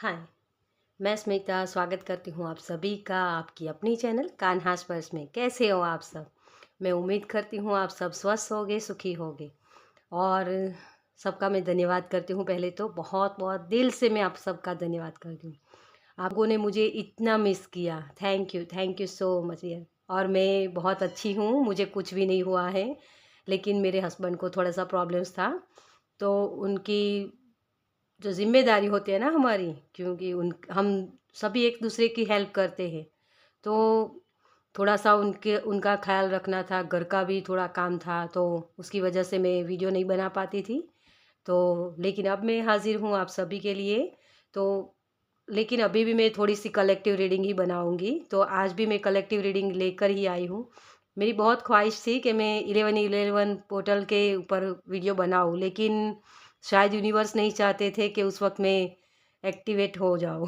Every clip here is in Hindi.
हाय, मैं स्मिता स्वागत करती हूँ आप सभी का आपकी अपनी चैनल कान्हास पर्स में। कैसे हो आप सब? मैं उम्मीद करती हूँ आप सब स्वस्थ होगे, सुखी होगे। और सबका मैं धन्यवाद करती हूँ। पहले तो बहुत बहुत दिल से मैं आप सबका धन्यवाद करती हूँ। आप लोगों ने मुझे इतना मिस किया। थैंक यू सो मच यार। और मैं बहुत अच्छी हूँ, मुझे कुछ भी नहीं हुआ है। लेकिन मेरे हस्बैंड को थोड़ा सा प्रॉब्लम्स था, तो उनकी जो ज़िम्मेदारी होती है ना हमारी, क्योंकि उन हम सभी एक दूसरे की हेल्प करते हैं, तो थोड़ा सा उनके उनका ख्याल रखना था। घर का भी थोड़ा काम था, तो उसकी वजह से मैं वीडियो नहीं बना पाती थी। तो लेकिन अब मैं हाजिर हूँ आप सभी के लिए। तो लेकिन अभी भी मैं थोड़ी सी कलेक्टिव रीडिंग ही बनाऊंगी, तो आज भी मैं कलेक्टिव रीडिंग लेकर ही आई हूँ। मेरी बहुत ख्वाहिश थी कि मैं 1111 पोर्टल के ऊपर वीडियो बनाऊँ, लेकिन शायद यूनिवर्स नहीं चाहते थे कि उस वक्त मैं एक्टिवेट हो जाऊँ।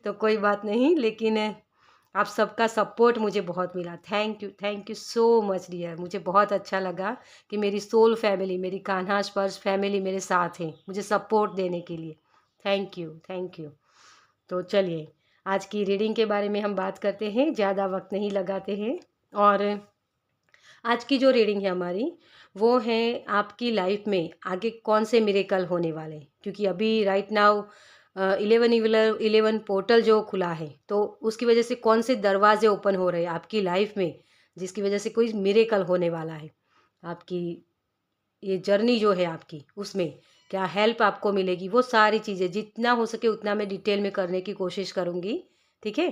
तो कोई बात नहीं, लेकिन आप सबका सपोर्ट मुझे बहुत मिला। Thank you so much dear. मुझे बहुत अच्छा लगा कि मेरी सोल फैमिली, मेरी कान्हा स्पर्श फैमिली मेरे साथ है मुझे सपोर्ट देने के लिए। Thank you. तो चलिए, आज की रीडिंग के बारे में हम बात करते हैं, ज़्यादा वक्त नहीं लगाते हैं। और आज की जो रीडिंग है हमारी, वो है आपकी लाइफ में आगे कौन से मिरेकल होने वाले हैं। क्योंकि अभी राइट नाउ 11 पोर्टल जो खुला है, तो उसकी वजह से कौन से दरवाजे ओपन हो रहे हैं आपकी लाइफ में, जिसकी वजह से कोई मिरेकल होने वाला है। आपकी ये जर्नी जो है आपकी, उसमें क्या हेल्प आपको मिलेगी, वो सारी चीज़ें जितना हो सके उतना मैं डिटेल में करने की कोशिश करूँगी। ठीक है,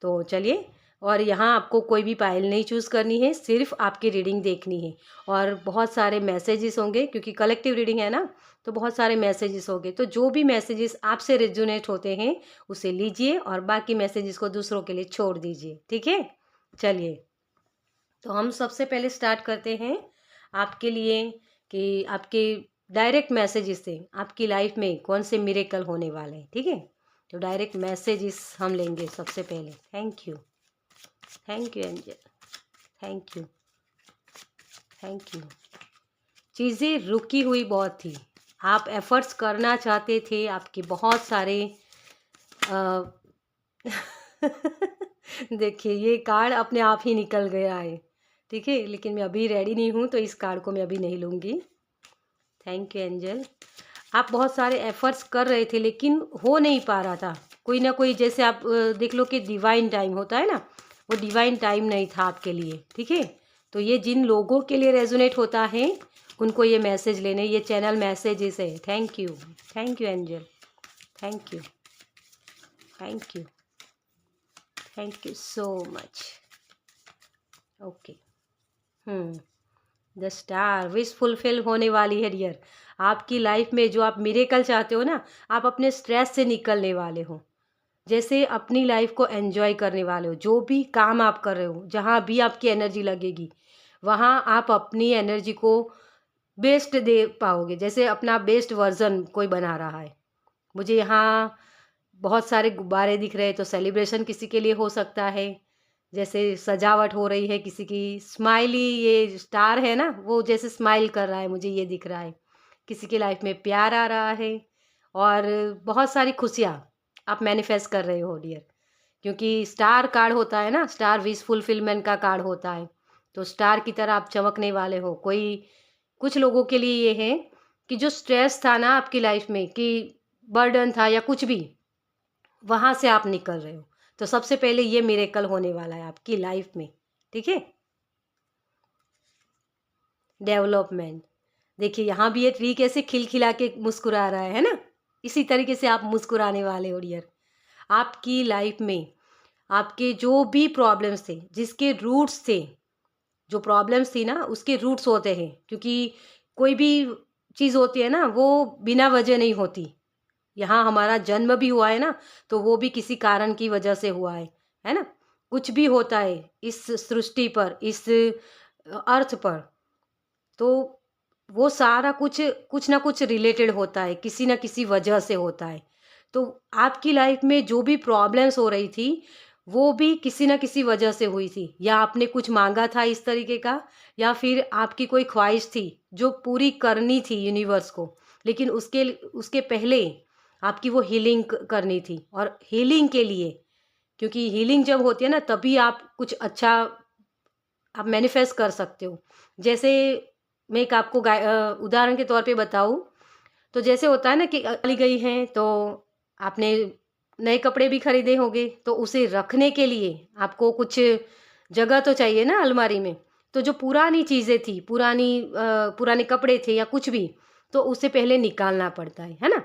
तो चलिए। और यहाँ आपको कोई भी पायल नहीं चूज़ करनी है, सिर्फ आपकी रीडिंग देखनी है। और बहुत सारे मैसेजेस होंगे, क्योंकि कलेक्टिव रीडिंग है ना, तो बहुत सारे मैसेजेस होंगे। तो जो भी मैसेजेस आपसे रेजोनेट होते हैं उसे लीजिए, और बाकी मैसेजेस को दूसरों के लिए छोड़ दीजिए। ठीक है, चलिए। तो हम सबसे पहले स्टार्ट करते हैं आपके लिए कि आपके डायरेक्ट मैसेजेस से आपकी लाइफ में कौन से मिरेकल होने वाले हैं। ठीक है, तो डायरेक्ट मैसेजेस हम लेंगे सबसे पहले। Thank you angel, thank you thank you. चीज़ें रुकी हुई बहुत थी, आप एफर्ट्स करना चाहते थे, आपके बहुत सारे अ, देखिए, ये कार्ड अपने आप ही निकल गया है। ठीक है, लेकिन मैं अभी रेडी नहीं हूँ, तो इस कार्ड को मैं अभी नहीं लूँगी। Thank you angel. आप बहुत सारे एफर्ट्स कर रहे थे, लेकिन हो नहीं पा रहा था। कोई ना कोई, जैसे आप देख लो कि डिवाइन टाइम होता है ना, वो डिवाइन टाइम नहीं था आपके लिए। ठीक है, तो ये जिन लोगों के लिए रेजोनेट होता है उनको ये मैसेज लेने, ये चैनल मैसेजेस है। Thank you angel, thank you thank you thank you so much. Okay. The star wish fulfil होने वाली है डियर। आपकी लाइफ में जो आप मिरेकल चाहते हो ना, आप अपने स्ट्रेस से निकलने वाले हो। जैसे अपनी लाइफ को एंजॉय करने वाले हो। जो भी काम आप कर रहे हो, जहाँ भी आपकी एनर्जी लगेगी, वहाँ आप अपनी एनर्जी को बेस्ट दे पाओगे। जैसे अपना बेस्ट वर्जन कोई बना रहा है। मुझे यहाँ बहुत सारे गुब्बारे दिख रहे हैं, तो सेलिब्रेशन किसी के लिए हो सकता है। जैसे सजावट हो रही है किसी की, स्माइली ये स्टार है ना, वो जैसे स्माइल कर रहा है, मुझे ये दिख रहा है। किसी की लाइफ में प्यार आ रहा है, और बहुत सारी खुशियाँ आप मैनिफेस्ट कर रहे हो डियर। क्योंकि स्टार कार्ड होता है ना, स्टार विश फुलफिलमेंट का कार्ड होता है। तो स्टार की तरह आप चमकने वाले हो। कोई कुछ लोगों के लिए ये है कि जो स्ट्रेस था ना आपकी लाइफ में, कि बर्डन था या कुछ भी, वहाँ से आप निकल रहे हो। तो सबसे पहले ये मिरेकल होने वाला है आपकी लाइफ में। ठीक है, डेवलपमेंट। देखिए, यहाँ भी ये ट्री कैसे खिलखिला के मुस्कुरा रहा है ना, इसी तरीके से आप मुस्कुराने वाले हो डियर। आपकी लाइफ में आपके जो भी प्रॉब्लम्स थे, जिसके रूट्स थे, जो प्रॉब्लम्स थी ना, उसके रूट्स होते हैं। क्योंकि कोई भी चीज़ होती है ना, वो बिना वजह नहीं होती। यहाँ हमारा जन्म भी हुआ है ना, तो वो भी किसी कारण की वजह से हुआ है ना। कुछ भी होता है इस सृष्टि पर, इस अर्थ पर, तो वो सारा कुछ कुछ ना कुछ रिलेटेड होता है, किसी ना किसी वजह से होता है। तो आपकी लाइफ में जो भी प्रॉब्लम्स हो रही थी, वो भी किसी ना किसी वजह से हुई थी। या आपने कुछ मांगा था इस तरीके का, या फिर आपकी कोई ख्वाहिश थी जो पूरी करनी थी यूनिवर्स को, लेकिन उसके उसके पहले आपकी वो हीलिंग करनी थी। और हीलिंग के लिए, क्योंकि हीलिंग जब होती है ना तभी आप कुछ अच्छा आप मैनिफेस्ट कर सकते हो। जैसे मैं एक आपको उदाहरण के तौर पे बताऊँ, तो जैसे होता है ना कि चली गई हैं तो आपने नए कपड़े भी खरीदे होंगे, तो उसे रखने के लिए आपको कुछ जगह तो चाहिए ना अलमारी में। तो जो पुरानी चीज़ें थी, पुराने कपड़े थे या कुछ भी, तो उसे पहले निकालना पड़ता है ना?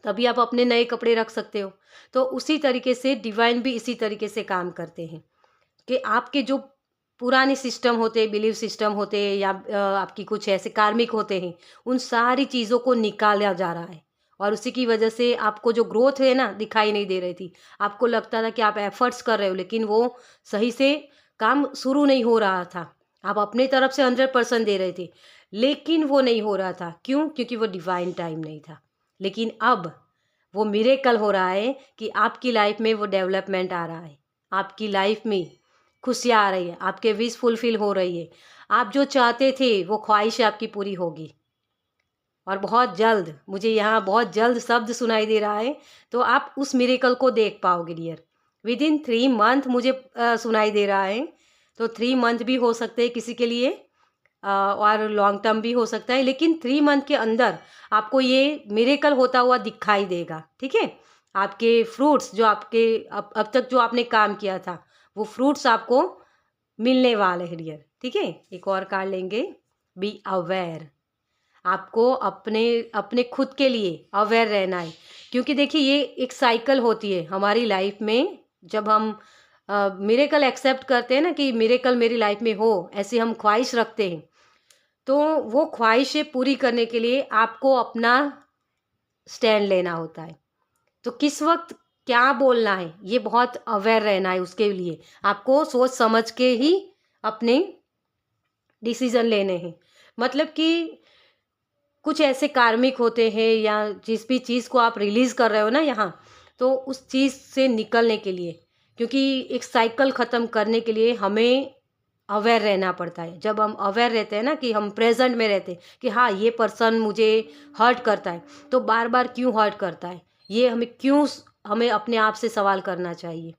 तभी आप अपने नए कपड़े रख सकते हो। तो उसी तरीके से डिवाइन भी इसी तरीके से काम करते हैं कि आपके जो पुराने सिस्टम होते, बिलीफ सिस्टम होते या आपकी कुछ ऐसे कार्मिक होते हैं, उन सारी चीज़ों को निकाला जा रहा है। और उसी की वजह से आपको जो ग्रोथ है ना दिखाई नहीं दे रही थी। आपको लगता था कि आप एफर्ट्स कर रहे हो, लेकिन वो सही से काम शुरू नहीं हो रहा था। आप अपनी तरफ से 100% दे रहे थे, लेकिन वो नहीं हो रहा था। क्यों? क्योंकि वो डिवाइन टाइम नहीं था। लेकिन अब वो मिरेकल हो रहा है कि आपकी लाइफ में वो डेवलपमेंट आ रहा है। आपकी लाइफ में खुशियाँ आ रही है, आपके विश फुलफिल हो रही है। आप जो चाहते थे वो ख्वाहिश आपकी पूरी होगी। और बहुत जल्द, मुझे यहाँ बहुत जल्द शब्द सुनाई दे रहा है, तो आप उस मिरेकल को देख पाओगे डियर। विदिन 3 मंथ मुझे सुनाई दे रहा है। तो 3 मंथ भी हो सकते हैं किसी के लिए, और लॉन्ग टर्म भी हो सकता है, लेकिन 3 मंथ के अंदर आपको ये मिरेकल होता हुआ दिखाई देगा। ठीक है? आपके फ्रूट्स जो आपके अब तक जो आपने काम किया था, वो फ्रूट्स आपको मिलने वाले हैं डियर। ठीक है? एक और कार्ड लेंगे, बी अवेयर। आपको अपने अपने खुद के लिए अवेयर रहना है, क्योंकि देखिए ये एक साइकिल होती है हमारी लाइफ में। जब हम मिरेकल एक्सेप्ट करते हैं ना कि मिरेकल मेरी लाइफ में हो, ऐसी हम ख्वाहिश रखते हैं, तो वो ख्वाहिशें पूरी करने के लिए आपको अपना स्टैंड लेना होता है। तो किस वक्त क्या बोलना है, ये बहुत अवेयर रहना है। उसके लिए आपको सोच समझ के ही अपने डिसीजन लेने हैं। मतलब कि कुछ ऐसे कार्मिक होते हैं या जिस भी चीज़ को आप रिलीज़ कर रहे हो ना यहाँ, तो उस चीज़ से निकलने के लिए, क्योंकि एक साइकिल ख़त्म करने के लिए हमें अवेयर रहना पड़ता है। जब हम अवेयर रहते हैं ना कि हम प्रेजेंट में रहते हैं कि हाँ ये पर्सन मुझे हर्ट करता है, तो बार बार क्यों हर्ट करता है, ये हमें अपने आप से सवाल करना चाहिए।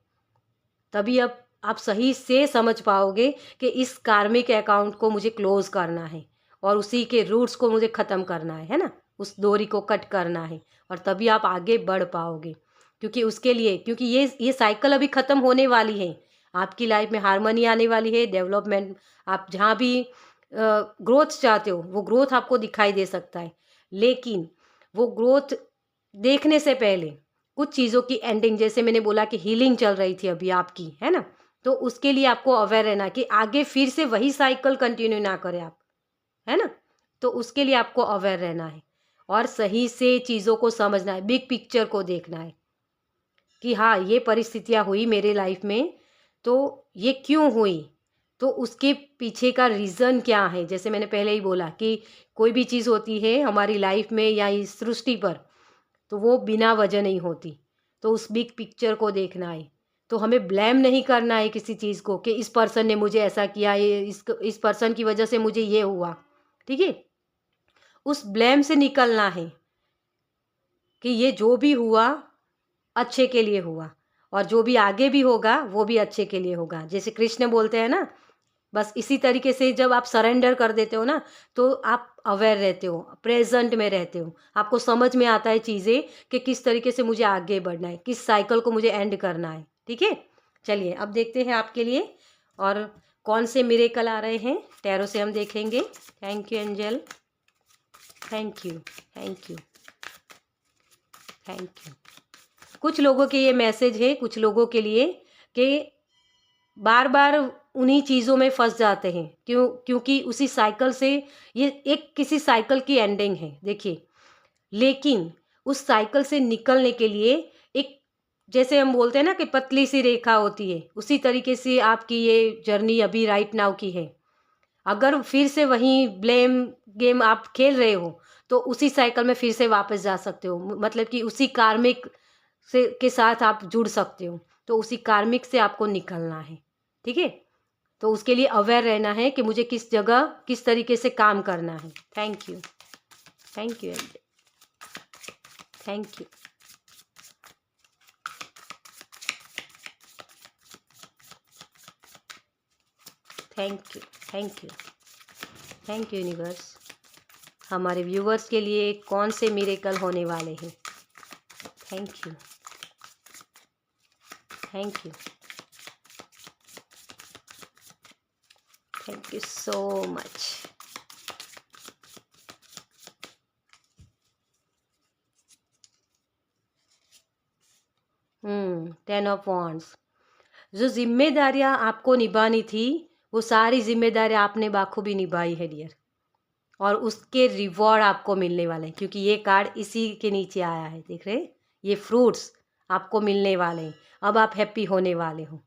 तभी अब आप सही से समझ पाओगे कि इस कार्मिक अकाउंट को मुझे क्लोज करना है और उसी के रूट्स को मुझे ख़त्म करना है ना? उस डोरी को कट करना है, और तभी आप आगे बढ़ पाओगे। क्योंकि उसके लिए, क्योंकि ये साइकिल अभी ख़त्म होने वाली है। आपकी लाइफ में हार्मनी आने वाली है, डेवलपमेंट। आप जहाँ भी ग्रोथ चाहते हो वो ग्रोथ आपको दिखाई दे सकता है, लेकिन वो ग्रोथ देखने से पहले कुछ चीज़ों की एंडिंग, जैसे मैंने बोला कि हीलिंग चल रही थी अभी आपकी, है ना? तो उसके लिए आपको अवेयर रहना कि आगे फिर से वही साइकिल कंटिन्यू ना करें आप, है ना? तो उसके लिए आपको अवेयर रहना है और सही से चीज़ों को समझना है, बिग पिक्चर को देखना है कि हाँ, ये परिस्थितियाँ हुई मेरे लाइफ में, तो ये क्यों हुई? तो उसके पीछे का रीज़न क्या है? जैसे मैंने पहले ही बोला कि कोई भी चीज़ होती है हमारी लाइफ में या इस सृष्टि पर, तो वो बिना वजह नहीं होती। तो उस बिग पिक्चर को देखना है। तो हमें ब्लेम नहीं करना है किसी चीज़ को कि इस पर्सन ने मुझे ऐसा किया, ये इस पर्सन की वजह से मुझे ये हुआ। ठीक है? उस ब्लेम से निकलना है कि ये जो भी हुआ अच्छे के लिए हुआ, और जो भी आगे भी होगा वो भी अच्छे के लिए होगा। जैसे कृष्ण बोलते हैं ना, बस इसी तरीके से जब आप सरेंडर कर देते हो ना, तो आप अवेयर रहते हो, प्रेजेंट में रहते हो। आपको समझ में आता है चीज़ें कि किस तरीके से मुझे आगे बढ़ना है, किस साइकिल को मुझे एंड करना है। ठीक है? चलिए अब देखते हैं आपके लिए और कौन से मिरेकल आ रहे हैं। टैरो से हम देखेंगे। Thank you angel, thank you, thank you, thank you. कुछ लोगों के ये मैसेज है, कुछ लोगों के लिए कि बार बार उन्हीं चीज़ों में फंस जाते हैं। क्योंकि उसी साइकिल से, ये एक किसी साइकिल की एंडिंग है देखिए। लेकिन उस साइकिल से निकलने के लिए एक, जैसे हम बोलते हैं ना कि पतली सी रेखा होती है, उसी तरीके से आपकी ये जर्नी अभी राइट नाउ की है। अगर फिर से वही ब्लेम गेम आप खेल रहे हो, तो उसी साइकिल में फिर से वापस जा सकते हो। मतलब कि उसी कार्मिक से के साथ आप जुड़ सकते हो। तो उसी कार्मिक से आपको निकलना है। ठीक है? तो उसके लिए अवेयर रहना है कि मुझे किस जगह किस तरीके से काम करना है। Thank you, thank you, thank you. Thank you, thank you, thank you universe. हमारे व्यूवर्स के लिए कौन से मिरेकल होने वाले हैं? Thank you, thank you, thank you so much. 10 of wands. जो जिम्मेदारियां आपको निभानी थी वो सारी जिम्मेदारियां आपने बाखूबी निभाई है डियर, और उसके रिवॉर्ड आपको मिलने वाले हैं, क्योंकि ये कार्ड इसी के नीचे आया है, देख रहे हैं? ये फ्रूट्स आपको मिलने वाले हैं। अब आप हैप्पी होने वाले हो।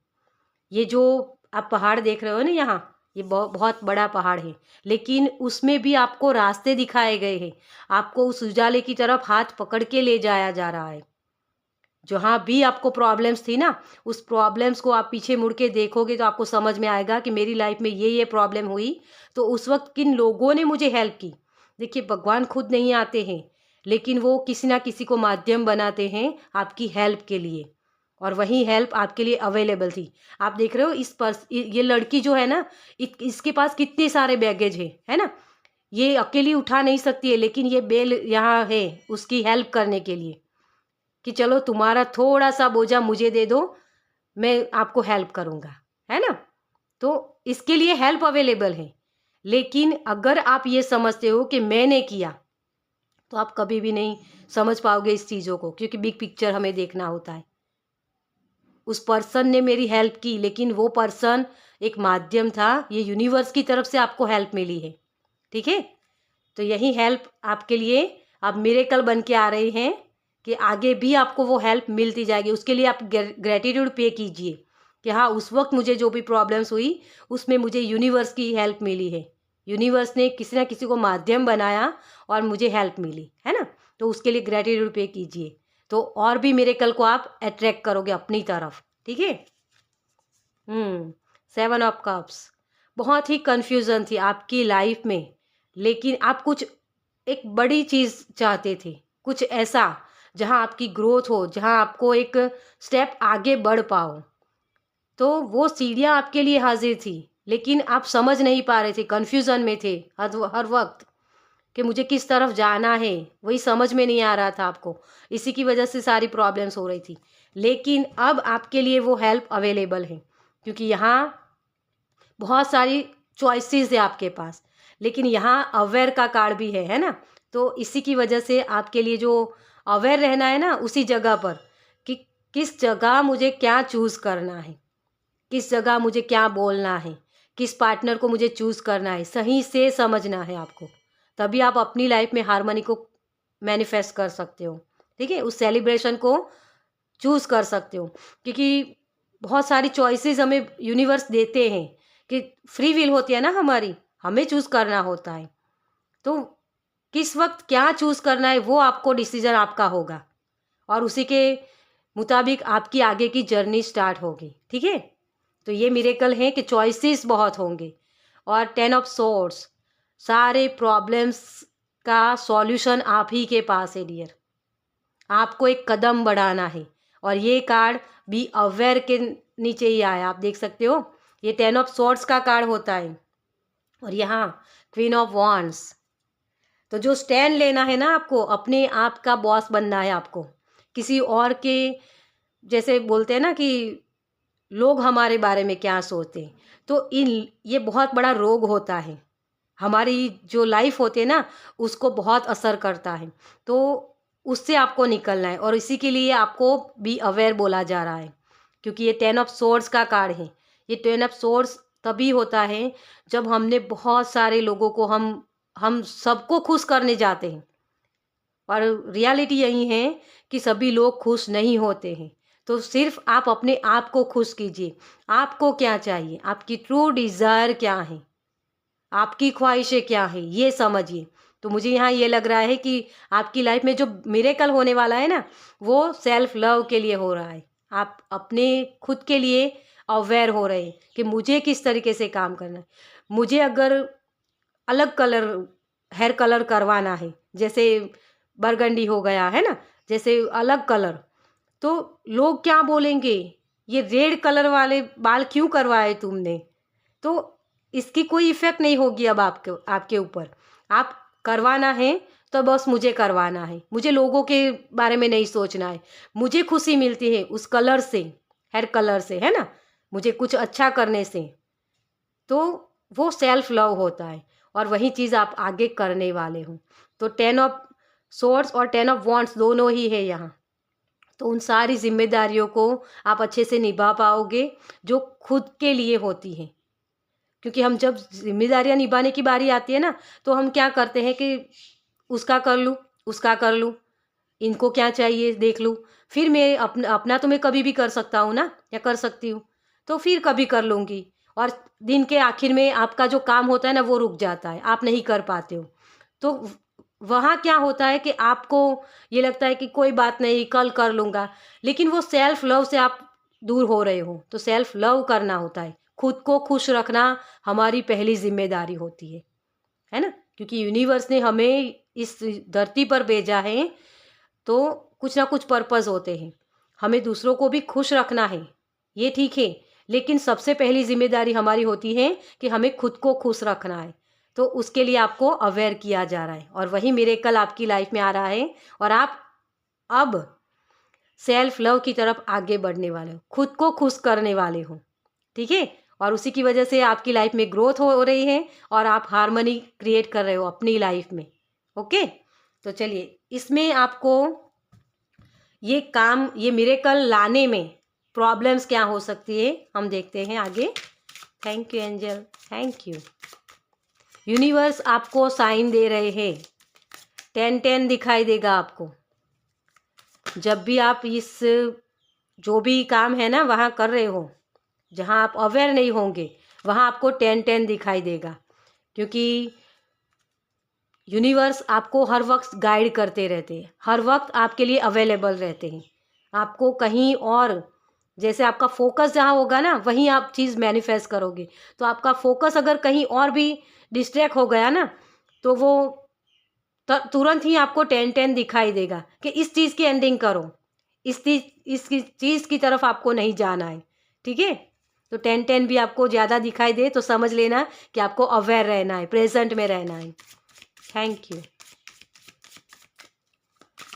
ये जो आप पहाड़ देख रहे हो ना यहाँ, ये बहुत बड़ा पहाड़ है, लेकिन उसमें भी आपको रास्ते दिखाए गए हैं। आपको उस उजाले की तरफ हाथ पकड़ के ले जाया जा रहा है। जहाँ भी आपको प्रॉब्लम्स थी ना, उस प्रॉब्लम्स को आप पीछे मुड़ के देखोगे तो आपको समझ में आएगा कि मेरी लाइफ में ये प्रॉब्लम हुई, तो उस वक्त किन लोगों ने मुझे हेल्प की। देखिए, भगवान खुद नहीं आते हैं, लेकिन वो किसी ना किसी को माध्यम बनाते हैं आपकी हेल्प के लिए, और वही हेल्प आपके लिए अवेलेबल थी। आप देख रहे हो ये लड़की जो है ना, इसके पास कितने सारे बैगेज है ना। ये अकेली उठा नहीं सकती है, लेकिन ये बेल यहाँ है उसकी हेल्प करने के लिए, कि चलो तुम्हारा थोड़ा सा बोझा मुझे दे दो, मैं आपको हेल्प करूँगा, है ना। तो इसके लिए हेल्प अवेलेबल है। लेकिन अगर आप ये समझते हो कि मैंने किया, तो आप कभी भी नहीं समझ पाओगे इस चीज़ों को, क्योंकि बिग पिक्चर हमें देखना होता है। उस पर्सन ने मेरी हेल्प की, लेकिन वो पर्सन एक माध्यम था। ये यूनिवर्स की तरफ से आपको हेल्प मिली है, ठीक है। तो यही हेल्प आपके लिए अब मिरेकल बन के आ रही हैं कि आगे भी आपको वो हेल्प मिलती जाएगी। उसके लिए आप ग्रेटिट्यूड पे कीजिए कि हाँ, उस वक्त मुझे जो भी प्रॉब्लम्स हुई उसमें मुझे यूनिवर्स की हेल्प मिली है। यूनिवर्स ने किसी ना किसी को माध्यम बनाया और मुझे हेल्प मिली, है ना। तो उसके लिए ग्रेटिट्यूड पे कीजिए, तो और भी मिरेकल को आप अट्रैक्ट करोगे अपनी तरफ, ठीक है। 7 ऑफ कप्स। बहुत ही कन्फ्यूज़न थी आपकी लाइफ में, लेकिन आप कुछ एक बड़ी चीज़ चाहते थे, कुछ ऐसा जहां आपकी ग्रोथ हो, जहां आपको एक स्टेप आगे बढ़ पाओ। तो वो सीढ़ियाँ आपके लिए हाजिर थी, लेकिन आप समझ नहीं पा रहे थे, कन्फ्यूज़न में थे हर वक्त कि मुझे किस तरफ जाना है, वही समझ में नहीं आ रहा था आपको। इसी की वजह से सारी प्रॉब्लम्स हो रही थी। लेकिन अब आपके लिए वो हेल्प अवेलेबल है, क्योंकि यहाँ बहुत सारी चॉइसेस है आपके पास, लेकिन यहाँ अवेयर का कार्ड भी है ना। तो इसी की वजह से आपके लिए जो अवेयर रहना है ना, उसी जगह पर, कि किस जगह मुझे क्या चूज़ करना है, किस जगह मुझे क्या बोलना है, किस पार्टनर को मुझे चूज़ करना है, सही से समझना है आपको। तभी आप अपनी लाइफ में हार्मनी को मैनिफेस्ट कर सकते हो, ठीक है। उस सेलिब्रेशन को चूज़ कर सकते हो, क्योंकि बहुत सारी चॉइसेस हमें यूनिवर्स देते हैं, कि फ्री विल होती है ना हमारी, हमें चूज़ करना होता है। तो किस वक्त क्या चूज़ करना है वो आपको डिसीजन आपका होगा, और उसी के मुताबिक आपकी आगे की जर्नी स्टार्ट होगी, ठीक है। तो ये मिरेकल है कि चॉइसेस बहुत होंगे। और 10 ऑफ सोर्ड्स, सारे प्रॉब्लम्स का सॉल्यूशन आप ही के पास है डियर। आपको एक कदम बढ़ाना है, और ये कार्ड बी अवेयर के नीचे ही आया, आप देख सकते हो। ये 10 ऑफ सोर्ड्स का कार्ड होता है, और यहाँ क्वीन ऑफ वॉन्ड्स। तो जो स्टैंड लेना है ना, आपको अपने आप का बॉस बनना है आपको। किसी और के, जैसे बोलते हैं ना कि लोग हमारे बारे में क्या सोचते हैं, तो ये बहुत बड़ा रोग होता है। हमारी जो लाइफ होती है ना, उसको बहुत असर करता है। तो उससे आपको निकलना है, और इसी के लिए आपको बी अवेयर बोला जा रहा है, क्योंकि ये 10 ऑफ सोर्ड्स का कार्ड है। ये 10 ऑफ सोर्ड्स तभी होता है जब हमने बहुत सारे लोगों को, हम सबको खुश करने जाते हैं, और रियलिटी यही है कि सभी लोग खुश नहीं होते हैं। तो सिर्फ आप अपने आप को खुश कीजिए। आपको क्या चाहिए, आपकी ट्रू डिज़ायर क्या है, आपकी ख्वाहिशें क्या है, ये समझिए। तो मुझे यहाँ ये लग रहा है कि आपकी लाइफ में जो मिरेकल होने वाला है ना, वो सेल्फ लव के लिए हो रहा है। आप अपने खुद के लिए अवेयर हो रहे हैं कि मुझे किस तरीके से काम करना है। मुझे अगर अलग कलर, हेयर कलर करवाना है, जैसे बरगंडी हो गया है ना, जैसे अलग कलर, तो लोग क्या बोलेंगे, ये रेड कलर वाले बाल क्यों करवाए तुमने। तो इसकी कोई इफ़ेक्ट नहीं होगी अब आपके ऊपर। आप करवाना है तो बस मुझे करवाना है, मुझे लोगों के बारे में नहीं सोचना है। मुझे खुशी मिलती है उस कलर से, हेयर कलर से, है ना, मुझे कुछ अच्छा करने से, तो वो सेल्फ लव होता है। और वही चीज़ आप आगे करने वाले हो। तो 10 ऑफ सोर्ड्स और 10 ऑफ वॉन्ड्स दोनों ही है यहाँ। तो उन सारी जिम्मेदारियों को आप अच्छे से निभा पाओगे जो खुद के लिए होती हैं। क्योंकि हम जब जिम्मेदारियां निभाने की बारी आती है ना, तो हम क्या करते हैं कि उसका कर लूँ, उसका कर लूँ, इनको क्या चाहिए देख लूँ, फिर मैं अपना अपना तो मैं कभी भी कर सकता हूँ ना, या कर सकती हूँ, तो फिर कभी कर लूँगी। और दिन के आखिर में आपका जो काम होता है ना, वो रुक जाता है, आप नहीं कर पाते हो। तो वहाँ क्या होता है कि आपको ये लगता है कि कोई बात नहीं, कल कर लूँगा, लेकिन वो सेल्फ लव से आप दूर हो रहे हो। तो सेल्फ लव करना होता है, खुद को खुश रखना हमारी पहली जिम्मेदारी होती है ना। क्योंकि यूनिवर्स ने हमें इस धरती पर भेजा है, तो कुछ ना कुछ पर्पस होते हैं। हमें दूसरों को भी खुश रखना है, ये ठीक है, लेकिन सबसे पहली जिम्मेदारी हमारी होती है कि हमें खुद को खुश रखना है। तो उसके लिए आपको अवेयर किया जा रहा है, और वही मिरेकल आपकी लाइफ में आ रहा है, और आप अब सेल्फ लव की तरफ आगे बढ़ने वाले हो, खुद को खुश करने वाले हो, ठीक है। और उसी की वजह से आपकी लाइफ में ग्रोथ हो रही है, और आप हार्मनी क्रिएट कर रहे हो अपनी लाइफ में। ओके, तो चलिए, इसमें आपको ये मिरेकल लाने में प्रॉब्लम्स क्या हो सकती है हम देखते हैं आगे। Thank you angel, thank you. Universe आपको साइन दे रहे हैं, 10-10 दिखाई देगा आपको। जब भी आप इस जो भी काम है ना वहाँ कर रहे हो, जहाँ आप अवेयर नहीं होंगे, वहाँ आपको 10-10 दिखाई देगा। क्योंकि यूनिवर्स आपको हर वक्त गाइड करते रहते हैं, हर वक्त आपके लिए अवेलेबल रहते हैं। आपको कहीं और, जैसे आपका फोकस जहाँ होगा ना, वहीं आप चीज़ मैनिफेस्ट करोगे। तो आपका फोकस अगर कहीं और भी डिस्ट्रैक्ट हो गया ना, तो वो तुरंत ही आपको 10-10 दिखाई देगा कि इस चीज़ की एंडिंग करो, इस चीज़ की तरफ आपको नहीं जाना है, ठीक है। तो 10-10 भी आपको ज़्यादा दिखाई दे तो समझ लेना कि आपको अवेयर रहना है, प्रेजेंट में रहना है। Thank you,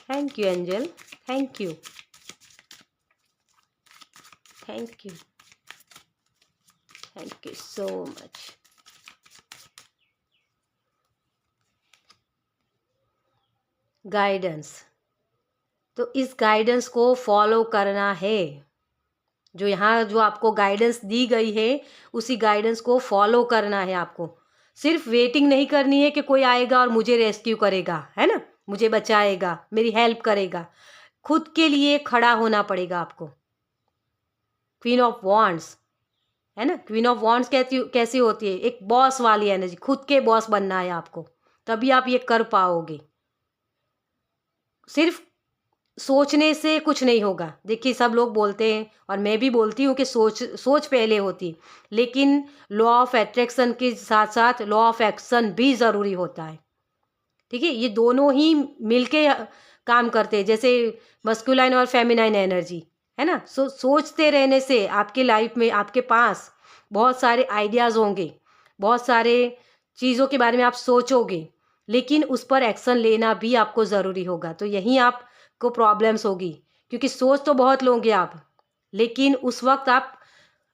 thank you angel, thank you, thank you, thank you so much. Guidance, तो इस गाइडेंस को फॉलो करना है। जो यहाँ जो आपको गाइडेंस दी गई है, उसी गाइडेंस को फॉलो करना है आपको। सिर्फ वेटिंग नहीं करनी है कि कोई आएगा और मुझे रेस्क्यू करेगा, है ना, मुझे बचाएगा, मेरी हेल्प करेगा। खुद के लिए खड़ा होना पड़ेगा आपको। क्वीन ऑफ वॉन्ड्स, है ना, क्वीन ऑफ वॉन्ड्स कैसी होती है, एक बॉस वाली एनर्जी, खुद के बॉस बनना है आपको, तभी आप ये कर पाओगे। सिर्फ सोचने से कुछ नहीं होगा। देखिए, सब लोग बोलते हैं और मैं भी बोलती हूँ कि सोच पहले होती, लेकिन लॉ ऑफ अट्रैक्शन के साथ साथ लॉ ऑफ एक्शन भी ज़रूरी होता है, ठीक है। ये दोनों ही मिलके काम करते हैं, जैसे मस्कुलाइन और फेमिनाइन एनर्जी, है ना। सोचते रहने से आपके लाइफ में, आपके पास बहुत सारे आइडियाज़ होंगे, बहुत सारे चीज़ों के बारे में आप सोचोगे, लेकिन उस पर एक्शन लेना भी आपको ज़रूरी होगा। तो यहीं आपको प्रॉब्लम्स होगी, क्योंकि सोच तो बहुत लोगे आप, लेकिन उस वक्त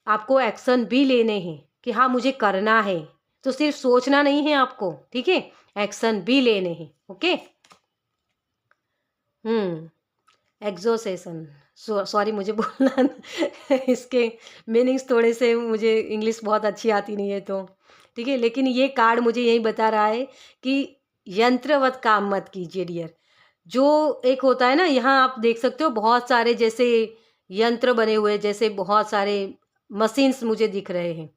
आपको एक्शन भी लेने हैं कि हाँ मुझे करना है। तो सिर्फ सोचना नहीं है आपको, ठीक है, एक्शन भी लेने हैं। ओके, एग्जोसेशन, सॉरी मुझे बोलना इसके मीनिंग्स थोड़े से, मुझे इंग्लिश बहुत अच्छी आती नहीं है, तो ठीक है। लेकिन ये कार्ड मुझे यही बता रहा है कि यंत्रवत काम मत कीजिए डियर। जो एक होता है ना, यहाँ आप देख सकते हो बहुत सारे जैसे यंत्र बने हुए, जैसे बहुत सारे मशीन्स मुझे दिख रहे हैं।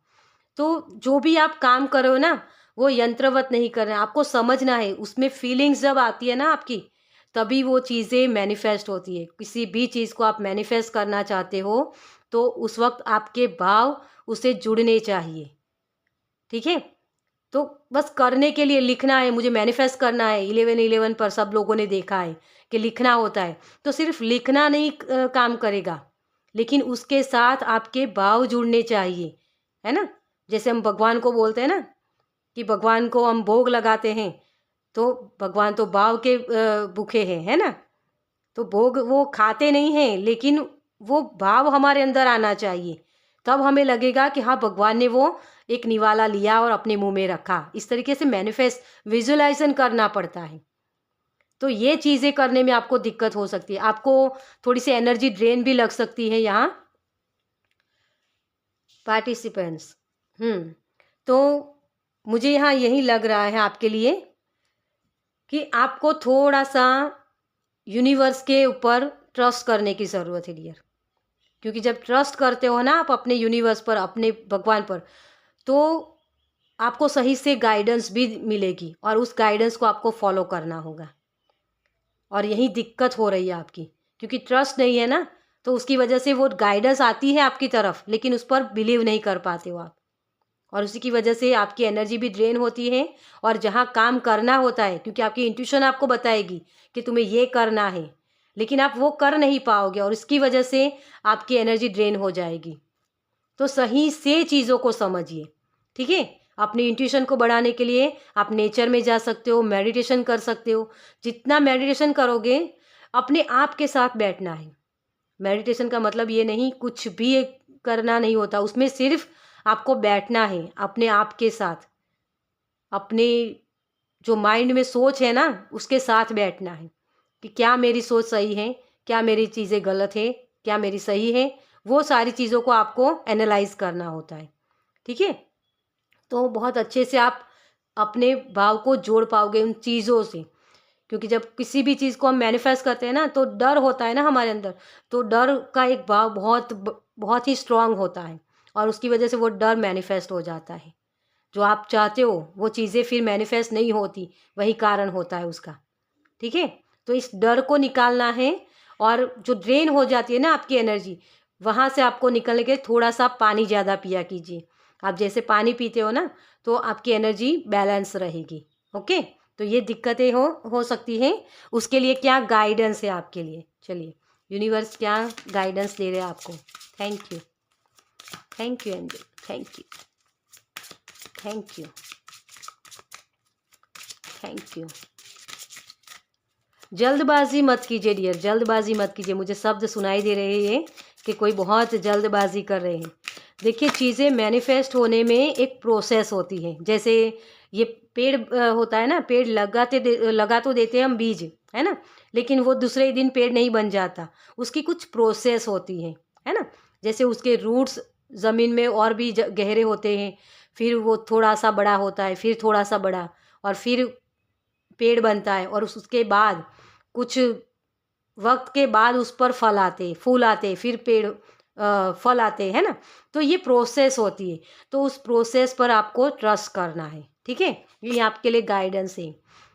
तो जो भी आप काम कर रहे हो ना, वो यंत्रवत नहीं कर रहे हैं, आपको समझना है। उसमें फीलिंग्स जब आती है ना आपकी, तभी वो चीज़ें मैनिफेस्ट होती है। किसी भी चीज़ को आप मैनिफेस्ट करना चाहते हो, तो उस वक्त आपके भाव उसे जुड़ने चाहिए, ठीक है। तो बस करने के लिए लिखना है, मुझे मैनिफेस्ट करना है। 11-11 पर सब लोगों ने देखा है कि लिखना होता है, तो सिर्फ लिखना नहीं काम करेगा, लेकिन उसके साथ आपके भाव जुड़ने चाहिए, है ना। जैसे हम भगवान को बोलते हैं ना कि भगवान को हम भोग लगाते हैं, तो भगवान तो भाव के भूखे हैं, है ना। तो भोग वो खाते नहीं हैं, लेकिन वो भाव हमारे अंदर आना चाहिए, तब हमें लगेगा कि हाँ भगवान ने वो एक निवाला लिया और अपने मुंह में रखा। इस तरीके से मैनिफेस्ट विजुअलाइजेशन करना पड़ता है। तो ये चीज़ें करने में आपको दिक्कत हो सकती है, आपको थोड़ी सी एनर्जी ड्रेन भी लग सकती है यहाँ पार्टिसिपेंट्स। तो मुझे यहाँ यही लग रहा है आपके लिए कि आपको थोड़ा सा यूनिवर्स के ऊपर ट्रस्ट करने की ज़रूरत है डियर। क्योंकि जब ट्रस्ट करते हो ना आप अपने यूनिवर्स पर, अपने भगवान पर, तो आपको सही से गाइडेंस भी मिलेगी और उस गाइडेंस को आपको फॉलो करना होगा। और यही दिक्कत हो रही है आपकी, क्योंकि ट्रस्ट नहीं है ना, तो उसकी वजह से वो गाइडेंस आती है आपकी तरफ, लेकिन उस पर बिलीव नहीं कर पाते हो आप, और उसी की वजह से आपकी एनर्जी भी ड्रेन होती है। और जहाँ काम करना होता है, क्योंकि आपकी इंट्यूशन आपको बताएगी कि तुम्हें ये करना है, लेकिन आप वो कर नहीं पाओगे और इसकी वजह से आपकी एनर्जी ड्रेन हो जाएगी। तो सही से चीज़ों को समझिए, ठीक है। अपनी इंट्यूशन को बढ़ाने के लिए आप नेचर में जा सकते हो, मेडिटेशन कर सकते हो। जितना मेडिटेशन करोगे, अपने आप के साथ बैठना है। मेडिटेशन का मतलब ये नहीं कुछ भी करना नहीं होता, उसमें सिर्फ आपको बैठना है अपने आप के साथ, अपने जो माइंड में सोच है ना उसके साथ बैठना है कि क्या मेरी सोच सही है, क्या मेरी चीज़ें गलत है, क्या मेरी सही है। वो सारी चीज़ों को आपको एनालाइज करना होता है, ठीक है। तो बहुत अच्छे से आप अपने भाव को जोड़ पाओगे उन चीज़ों से, क्योंकि जब किसी भी चीज़ को हम मैनिफेस्ट करते हैं ना, तो डर होता है ना हमारे अंदर, तो डर का एक भाव बहुत ही स्ट्रांग होता है, और उसकी वजह से वो डर मैनिफेस्ट हो जाता है। जो आप चाहते हो वो चीज़ें फिर मैनिफेस्ट नहीं होती, वही कारण होता है उसका, ठीक है। तो इस डर को निकालना है, और जो ड्रेन हो जाती है ना आपकी एनर्जी, वहाँ से आपको निकलने के लिए थोड़ा सा पानी ज़्यादा पिया कीजिए। आप जैसे पानी पीते हो ना, तो आपकी एनर्जी बैलेंस रहेगी, ओके। तो ये दिक्कतें हो सकती हैं, उसके लिए क्या गाइडेंस है आपके लिए, चलिए यूनिवर्स क्या गाइडेंस दे रहे हैं आपको। Thank you, thank you angel, thank you, thank you, thank you. जल्दबाजी मत कीजिए डियर, जल्दबाजी मत कीजिए। मुझे शब्द सुनाई दे रहे हैं कि कोई बहुत जल्दबाजी कर रहे हैं। देखिए, चीज़ें मैनिफेस्ट होने में एक प्रोसेस होती है। जैसे ये पेड़ होता है ना, पेड़ लगा तो देते हैं हम बीज, है ना, लेकिन वो दूसरे ही दिन पेड़ नहीं बन जाता, उसकी कुछ प्रोसेस होती है ना। जैसे उसके रूट्स ज़मीन में और भी गहरे होते हैं, फिर वो थोड़ा सा बड़ा होता है, फिर थोड़ा सा बड़ा, और फिर पेड़ बनता है, और उसके बाद कुछ वक्त के बाद उस पर फल आते, फूल आते, फिर पेड़ फल आते, है ना। तो ये प्रोसेस होती है, तो उस प्रोसेस पर आपको ट्रस्ट करना है, ठीक है। ये आपके लिए गाइडेंस है।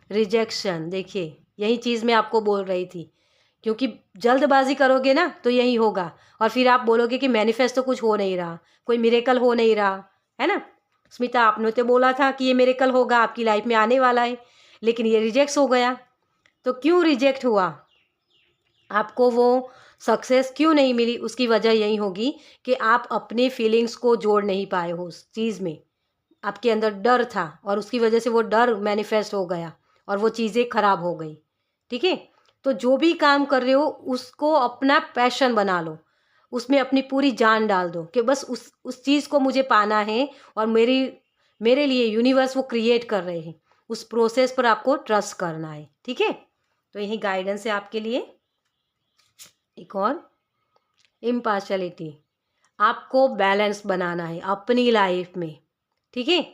रिजेक्शन, देखिए यही चीज़ मैं आपको बोल रही थी, क्योंकि जल्दबाजी करोगे ना तो यही होगा, और फिर आप बोलोगे कि मैनिफेस्ट तो कुछ हो नहीं रहा, कोई मिरेकल हो नहीं रहा, है ना। स्मिता, आपने तो बोला था कि ये मिरेकल होगा, आपकी लाइफ में आने वाला है, लेकिन ये रिजेक्ट हो गया। तो क्यों रिजेक्ट हुआ, आपको वो सक्सेस क्यों नहीं मिली, उसकी वजह यही होगी कि आप अपने फीलिंग्स को जोड़ नहीं पाए हो उस चीज़ में। आपके अंदर डर था, और उसकी वजह से वो डर मैनिफेस्ट हो गया, और वो चीज़ें खराब हो गई, ठीक है। तो जो भी काम कर रहे हो उसको अपना पैशन बना लो, उसमें अपनी पूरी जान डाल दो कि बस उस चीज़ को मुझे पाना है, और मेरे लिए यूनिवर्स वो क्रिएट कर रहे हैं। उस प्रोसेस पर आपको ट्रस्ट करना है, ठीक है। तो यही गाइडेंस है आपके लिए। एक और, इम्पार्शलिटी, आपको बैलेंस बनाना है अपनी लाइफ में, ठीक है।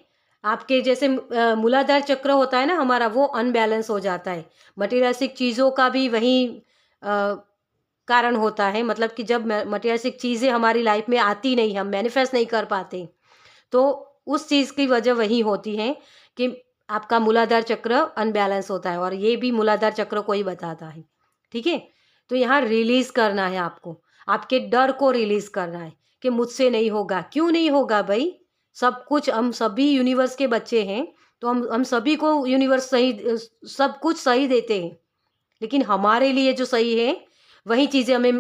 आपके जैसे मूलाधार चक्र होता है ना हमारा, वो अनबैलेंस हो जाता है। मटेरियलिस्टिक चीज़ों का भी वही कारण होता है, मतलब कि जब मटेरियलिस्टिक चीज़ें हमारी लाइफ में आती नहीं, हम मैनिफेस्ट नहीं कर पाते, तो उस चीज़ की वजह वही होती है कि आपका मूलाधार चक्र अनबैलेंस होता है, और ये भी मूलाधार चक्र को ही बताता है, ठीक है। तो यहाँ रिलीज़ करना है आपको, आपके डर को रिलीज़ करना है कि मुझसे नहीं होगा। क्यों नहीं होगा भाई, सब कुछ, हम सभी यूनिवर्स के बच्चे हैं, तो हम सभी को यूनिवर्स सही, सब कुछ सही देते हैं, लेकिन हमारे लिए जो सही है वही चीज़ें हमें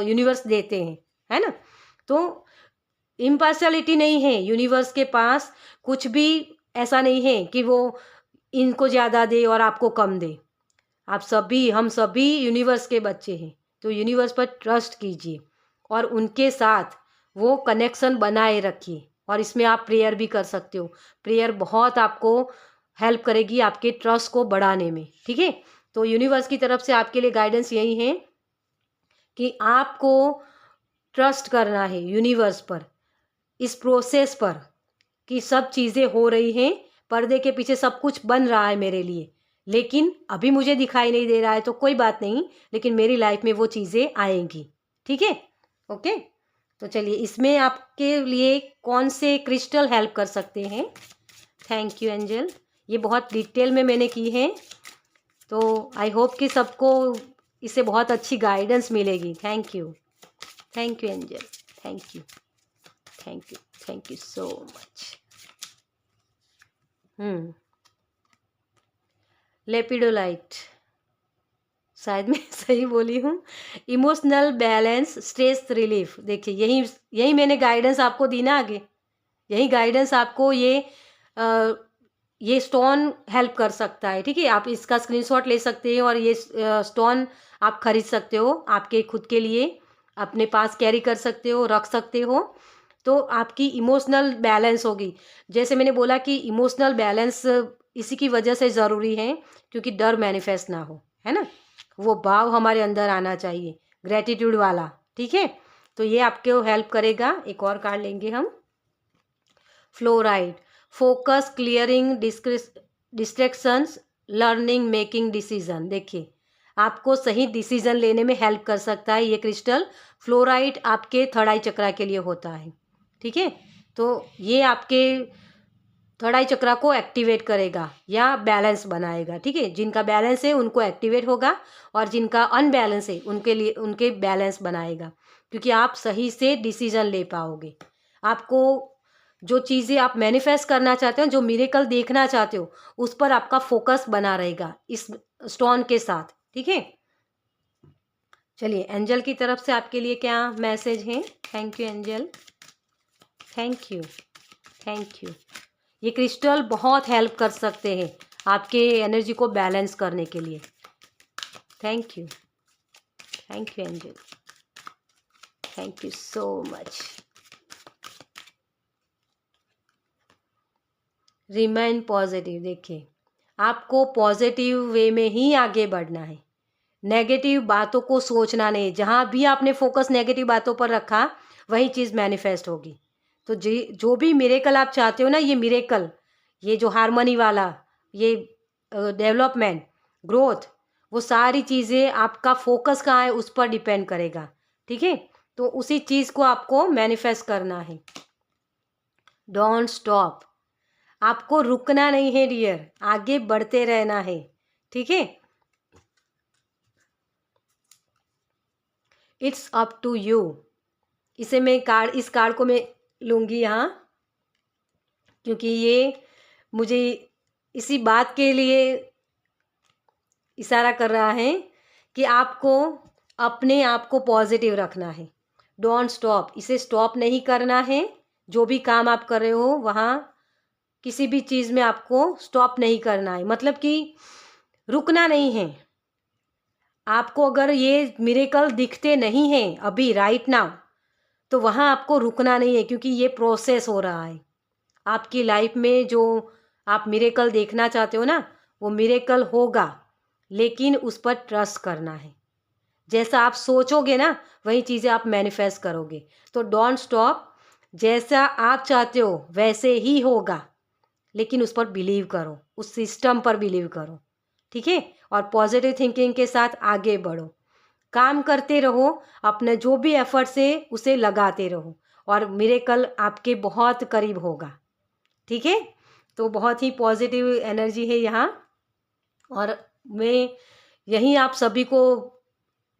यूनिवर्स देते हैं, है ना। तो इम्पार्शियलिटी नहीं है, यूनिवर्स के पास कुछ भी ऐसा नहीं है कि वो इनको ज़्यादा दे और आपको कम दे। आप सभी, हम सभी यूनिवर्स के बच्चे हैं, तो यूनिवर्स पर ट्रस्ट कीजिए और उनके साथ वो कनेक्शन बनाए रखिए। और इसमें आप प्रेयर भी कर सकते हो। प्रेयर बहुत आपको हेल्प करेगी आपके ट्रस्ट को बढ़ाने में, ठीक है। तो यूनिवर्स की तरफ से आपके लिए गाइडेंस यही है कि आपको ट्रस्ट करना है यूनिवर्स पर, इस प्रोसेस पर, कि सब चीज़ें हो रही हैं, पर्दे के पीछे सब कुछ बन रहा है मेरे लिए, लेकिन अभी मुझे दिखाई नहीं दे रहा है तो कोई बात नहीं, लेकिन मेरी लाइफ में वो चीज़ें आएंगी, ठीक है। ओके, तो चलिए इसमें आपके लिए कौन से क्रिस्टल हेल्प कर सकते हैं। थैंक यू एंजल, ये बहुत डिटेल में मैंने की है, तो आई होप कि सबको इससे बहुत अच्छी गाइडेंस मिलेगी। Thank you angel, thank you, thank you, thank you so much. Lepidolite, शायद मैं सही बोली हूँ। Emotional balance, stress relief. देखिए यही मैंने गाइडेंस आपको दी ना आगे, यही गाइडेंस आपको ये स्टोन हेल्प कर सकता है, ठीक है। आप इसका स्क्रीनशॉट ले सकते हैं और ये स्टोन आप खरीद सकते हो, आपके खुद के लिए अपने पास कैरी कर सकते हो, रख सकते हो। तो आपकी इमोशनल बैलेंस होगी। जैसे मैंने बोला कि इमोशनल बैलेंस इसी की वजह से ज़रूरी है क्योंकि डर मैनिफेस्ट ना हो, है ना। वो भाव हमारे अंदर आना चाहिए, ग्रेटिट्यूड वाला, ठीक है। तो ये आपको हेल्प करेगा। एक और कार्ड लेंगे हम, fluoride, focus, clearing distractions, learning, making decision. देखिए आपको सही डिसीजन लेने में हेल्प कर सकता है ये क्रिस्टल। फ्लोराइड आपके थर्ड आई चक्रा के लिए होता है, ठीक है। तो ये आपके थर्ड आई चक्रा को एक्टिवेट करेगा या बैलेंस बनाएगा, ठीक है। जिनका बैलेंस है उनको एक्टिवेट होगा और जिनका अनबैलेंस है उनके लिए उनके बैलेंस बनाएगा, क्योंकि आप सही से डिसीजन ले पाओगे। आपको जो चीज़ें आप मैनिफेस्ट करना चाहते हो, जो मिरेकल देखना चाहते हो, उस पर आपका फोकस बना रहेगा इस स्टोन के साथ, ठीक है। चलिए एंजल की तरफ से आपके लिए क्या मैसेज है। Thank you angel, thank you, thank you. ये क्रिस्टल बहुत हेल्प कर सकते हैं आपके एनर्जी को बैलेंस करने के लिए। Thank you angel, thank you so much. Remain positive. देखिए आपको पॉजिटिव वे में ही आगे बढ़ना है, नेगेटिव बातों को सोचना नहीं। जहाँ भी आपने फोकस नेगेटिव बातों पर रखा वही चीज़ मैनिफेस्ट होगी। तो जो भी मिरेकल आप चाहते हो ना, ये मिरेकल, ये जो हारमोनी वाला, ये डेवलपमेंट, ग्रोथ, वो सारी चीज़ें आपका फोकस कहाँ है उस पर डिपेंड करेगा, ठीक है। तो उसी चीज़ को आपको मैनिफेस्ट करना है। डोंट स्टॉप, आपको रुकना नहीं है डियर, आगे बढ़ते रहना है, ठीक है। It's up to you. इसे मैं इस कार्ड को मैं लूँगी यहाँ, क्योंकि ये मुझे इसी बात के लिए इशारा कर रहा है कि आपको अपने आप को पॉजिटिव रखना है। डोंट स्टॉप, इसे स्टॉप नहीं करना है। जो भी काम आप कर रहे हो वहाँ किसी भी चीज़ में आपको स्टॉप नहीं करना है, मतलब कि रुकना नहीं है। आपको अगर ये मिरेकल दिखते नहीं हैं अभी राइट नाउ, तो वहाँ आपको रुकना नहीं है, क्योंकि ये प्रोसेस हो रहा है आपकी लाइफ में। जो आप मिरेकल देखना चाहते हो ना, वो मिरेकल होगा, लेकिन उस पर ट्रस्ट करना है। जैसा आप सोचोगे ना वही चीज़ें आप मैनिफेस्ट करोगे। तो डोंट स्टॉप, जैसा आप चाहते हो वैसे ही होगा, लेकिन उस पर बिलीव करो, उस सिस्टम पर बिलीव करो, ठीक है। और पॉजिटिव थिंकिंग के साथ आगे बढ़ो, काम करते रहो, अपने जो भी एफर्ट्स है उसे लगाते रहो और मिरेकल आपके बहुत करीब होगा, ठीक है। तो बहुत ही पॉजिटिव एनर्जी है यहाँ, और मैं यही आप सभी को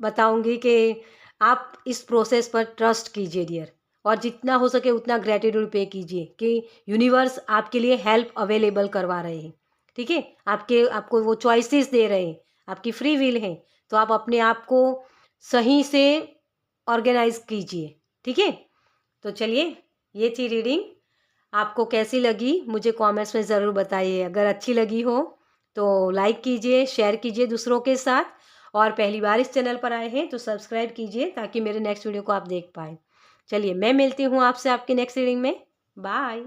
बताऊंगी कि आप इस प्रोसेस पर ट्रस्ट कीजिए डियर, और जितना हो सके उतना ग्रेटिट्यूड पे कीजिए कि यूनिवर्स आपके लिए हेल्प अवेलेबल करवा रहे हैं, ठीक है। आपको वो चॉइसेस दे रहे हैं, आपकी फ्री विल है। तो आप अपने आप को सही से ऑर्गेनाइज कीजिए, ठीक है। तो चलिए ये थी रीडिंग। आपको कैसी लगी मुझे कमेंट्स में ज़रूर बताइए। अगर अच्छी लगी हो तो लाइक कीजिए, शेयर कीजिए दूसरों के साथ, और पहली बार इस चैनल पर आए हैं तो सब्सक्राइब कीजिए ताकि मेरे नेक्स्ट वीडियो को आप देख पाएँ। चलिए, मैं मिलती हूँ आपसे आपकी नेक्स्ट रीडिंग में। बाय।